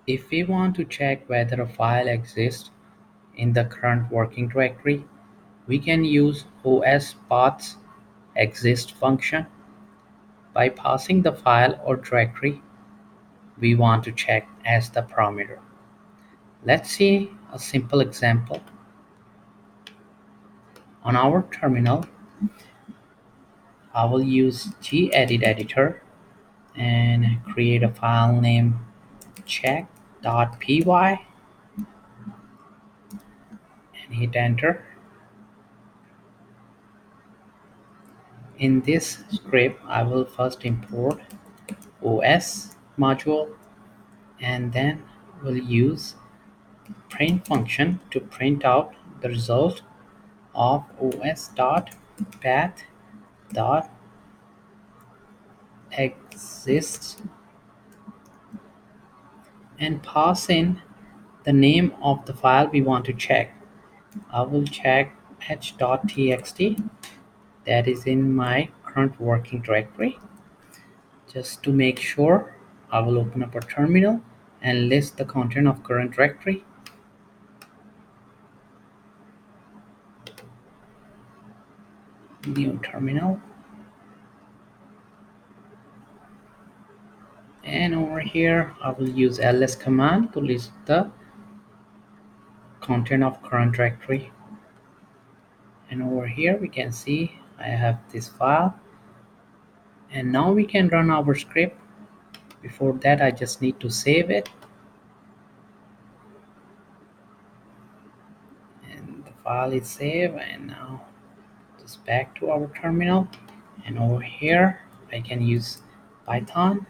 If we want to check whether a file exists in the current working directory, we can use os-paths exist function. By passing the file or directory we want to check as the parameter. Let's see a simple example. On our terminal, I will use gedit editor and create a file name check.py and hit enter. In this script, I will first import OS module and then we'll use print function to print out the result of os.path.exists and pass in the name of the file we want to check. I will check h.txt that is in my current working directory. Just to make sure, I will open up a terminal and list the content of current directory. New terminal. And over here, I will use ls command to list the content of current directory. And over here, we can see I have this file. And now we can run our script. Before that, I just need to save it. And the file is saved. And now just back to our terminal. And over here, I can use Python.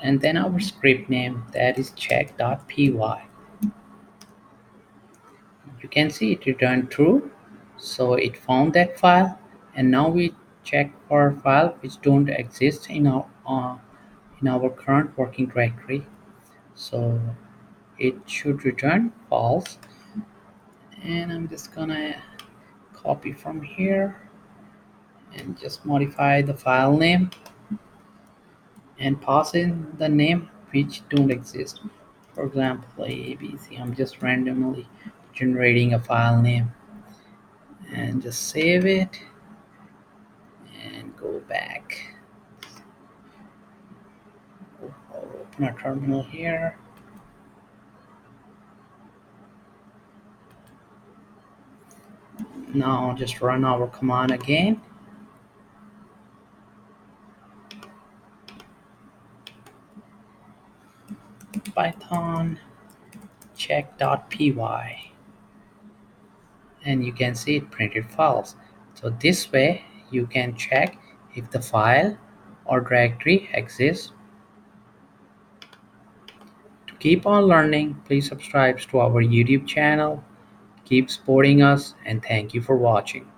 And then our script name, that is check.py. You can see it returned true. So it found that file. And now we check for files which don't exist in our current working directory. So it should return false. And I'm just gonna copy from here and just modify the file name and pass in the name which don't exist. For example, ABC. I'm just randomly generating a file name and just save it and go back. I'll open a terminal here. Now just run our command again. Python check.py, and you can see it printed false. So this way you can check if the file or directory exists. To keep on learning, please subscribe to our YouTube channel. Keep supporting us and thank you for watching.